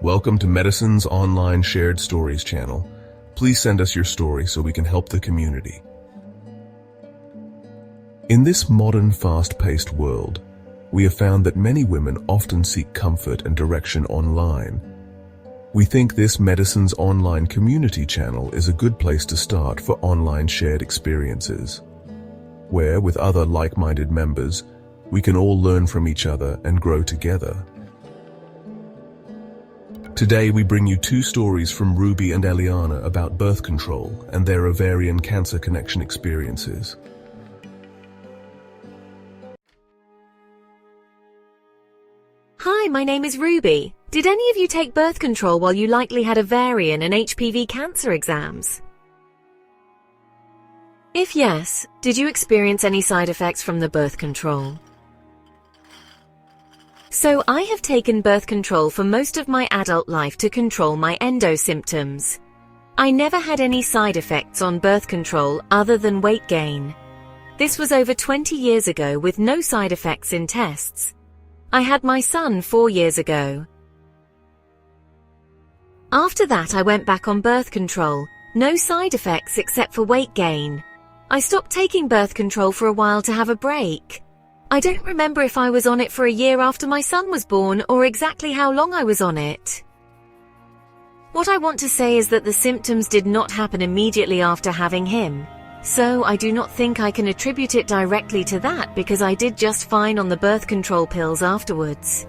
Welcome to Medicine's online shared stories channel. Please send us your story so we can help the community. In this modern, fast-paced world, we have found that many women often seek comfort and direction online. We think this Medicine's online community channel is a good place to start for online shared experiences, where, with other like-minded members, we can all learn from each other and grow together. Today we bring you two stories from Ruby and Elina about birth control and their ovarian cancer connection experiences. Hi, my name is Ruby. Did any of you take birth control while you likely had ovarian and HPV cancer exams? If yes, did you experience any side effects from the birth control? So I have taken birth control for most of my adult life to control my endo symptoms. I never had any side effects on birth control other than weight gain. This was over 20 years ago with no side effects in tests. I had my son 4 years ago. After that I went back on birth control, no side effects except for weight gain. I stopped taking birth control for a while to have a break. I don't remember if I was on it for a year after my son was born or exactly how long I was on it. What I want to say is that the symptoms did not happen immediately after having him. So I do not think I can attribute it directly to that because I did just fine on the birth control pills afterwards.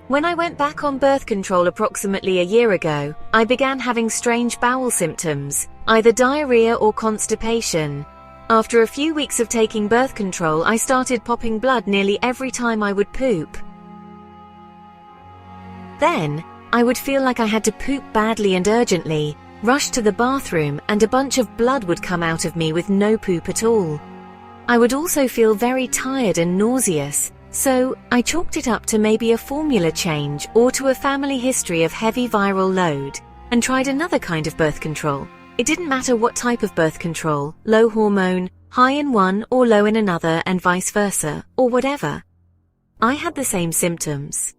When I went back on birth control approximately a year ago, I began having strange bowel symptoms, either diarrhea or constipation. After a few weeks of taking birth control, I started popping blood nearly every time I would poop. Then, I would feel like I had to poop badly and urgently, rush to the bathroom, and a bunch of blood would come out of me with no poop at all. I would also feel very tired and nauseous, so I chalked it up to maybe a formula change or to a family history of heavy viral load, and tried another kind of birth control. It didn't matter what type of birth control, low hormone, high in one or low in another and vice versa, or whatever. I had the same symptoms.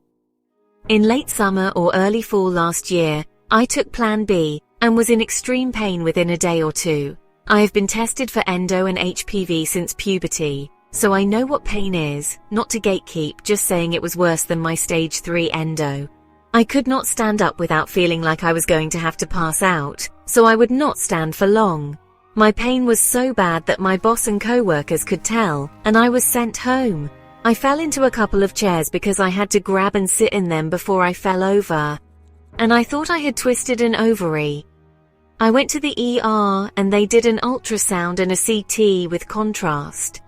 In late summer or early fall last year, I took Plan B and was in extreme pain within a day or two. I have been tested for endo and HPV since puberty, so I know what pain is, not to gatekeep, just saying it was worse than my stage 3 endo. I could not stand up without feeling like I was going to have to pass out, so I would not stand for long. My pain was so bad that my boss and co-workers could tell, and I was sent home. I fell into a couple of chairs because I had to grab and sit in them before I fell over. And I thought I had twisted an ovary. I went to the ER and they did an ultrasound and a CT with contrast.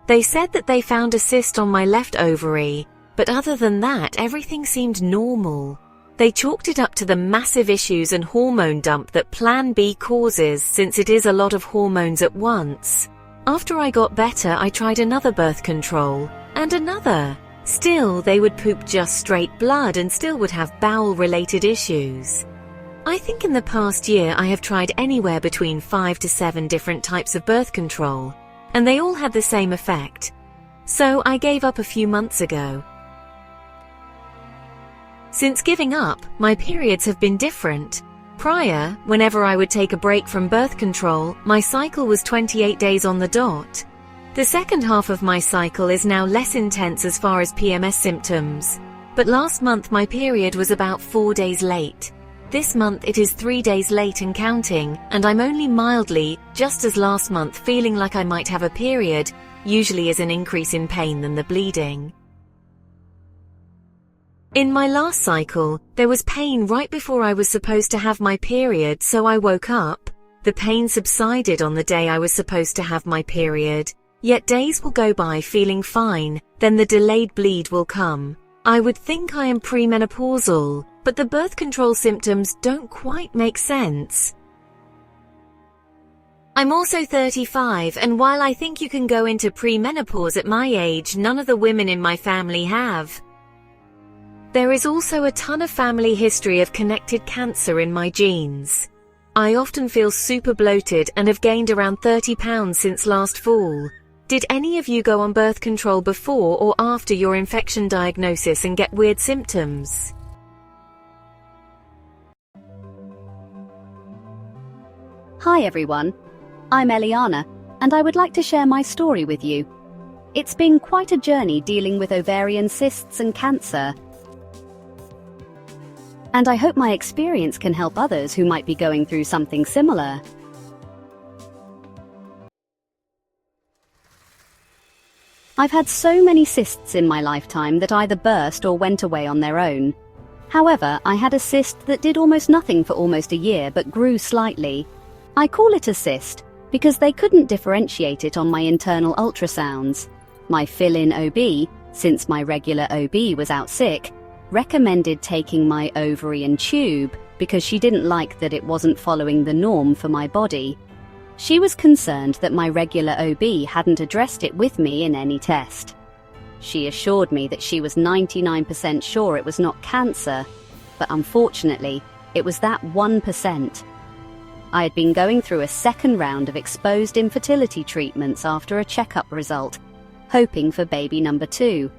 They said that they found a cyst on my left ovary, but other than that, everything seemed normal. They chalked it up to the massive issues and hormone dump that Plan B causes since it is a lot of hormones at once. After I got better, I tried another birth control, and another. Still, they would poop just straight blood and still would have bowel-related issues. I think in the past year I have tried anywhere between 5 to 7 different types of birth control, and they all had the same effect. So I gave up a few months ago. Since giving up, my periods have been different. Prior, whenever I would take a break from birth control, my cycle was 28 days on the dot. The second half of my cycle is now less intense as far as PMS symptoms. But last month my period was about 4 days late. This month it is 3 days late and counting, and I'm only mildly, just as last month, feeling like I might have a period, usually as an increase in pain than the bleeding. In my last cycle, there was pain right before I was supposed to have my period, so I woke up. The pain subsided on the day I was supposed to have my period. Yet days will go by feeling fine, then the delayed bleed will come. I would think I am premenopausal, but the birth control symptoms don't quite make sense. I'm also 35, and while I think you can go into premenopause at my age, none of the women in my family have. There is also a ton of family history of connected cancer in my genes. I often feel super bloated and have gained around 30 pounds since last fall. Did any of you go on birth control before or after your infection diagnosis and get weird symptoms? Hi everyone, I'm Eliana, and I would like to share my story with you. It's been quite a journey dealing with ovarian cysts and cancer. And I hope my experience can help others who might be going through something similar. I've had so many cysts in my lifetime that either burst or went away on their own. However, I had a cyst that did almost nothing for almost a year but grew slightly. I call it a cyst because they couldn't differentiate it on my internal ultrasounds. My fill-in OB, since my regular OB was out sick, recommended taking my ovarian tube because she didn't like that it wasn't following the norm for my body. She was concerned that my regular OB hadn't addressed it with me in any test. She assured me that she was 99% sure it was not cancer, but unfortunately, it was that 1%. I had been going through a second round of exposed infertility treatments after a checkup result, hoping for baby number 2.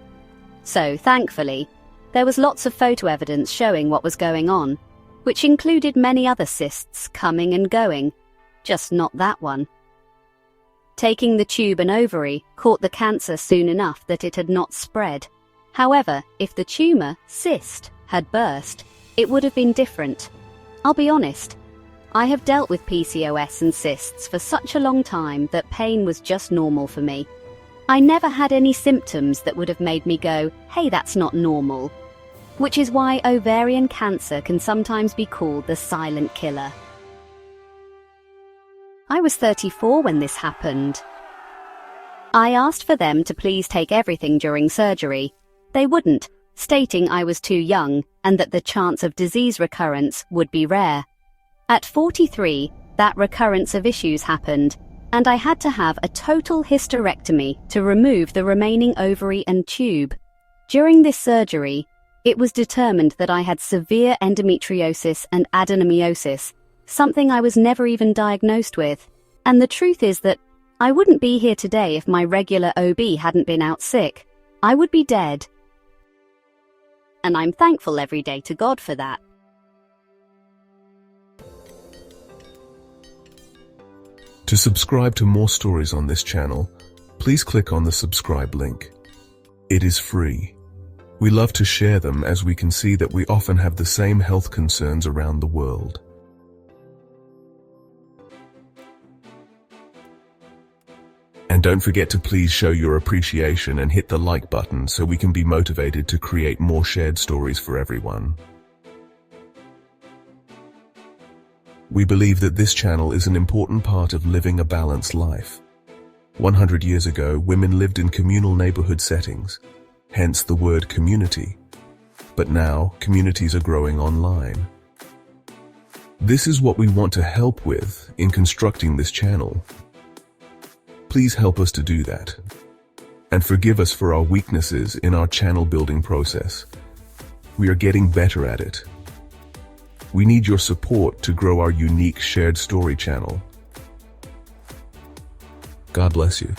So, thankfully, there was lots of photo evidence showing what was going on, which included many other cysts coming and going, just not that one. Taking the tube and ovary caught the cancer soon enough that it had not spread. However, if the tumor, cyst, had burst, it would have been different. I'll be honest, I have dealt with PCOS and cysts for such a long time that pain was just normal for me. I never had any symptoms that would have made me go, hey, that's not normal. Which is why ovarian cancer can sometimes be called the silent killer. I was 34 when this happened. I asked for them to please take everything during surgery. They wouldn't, stating I was too young and that the chance of disease recurrence would be rare. At 43, that recurrence of issues happened, and I had to have a total hysterectomy to remove the remaining ovary and tube. During this surgery, it was determined that I had severe endometriosis and adenomyosis, something I was never even diagnosed with. And the truth is that I wouldn't be here today if my regular OB hadn't been out sick. I would be dead. And I'm thankful every day to God for that. To subscribe to more stories on this channel, please click on the subscribe link. It is free. We love to share them as we can see that we often have the same health concerns around the world. And don't forget to please show your appreciation and hit the like button so we can be motivated to create more shared stories for everyone. We believe that this channel is an important part of living a balanced life. 100 years ago, women lived in communal neighborhood settings, hence the word community. But now, communities are growing online. This is what we want to help with in constructing this channel. Please help us to do that. And forgive us for our weaknesses in our channel building process. We are getting better at it. We need your support to grow our unique shared story channel. God bless you.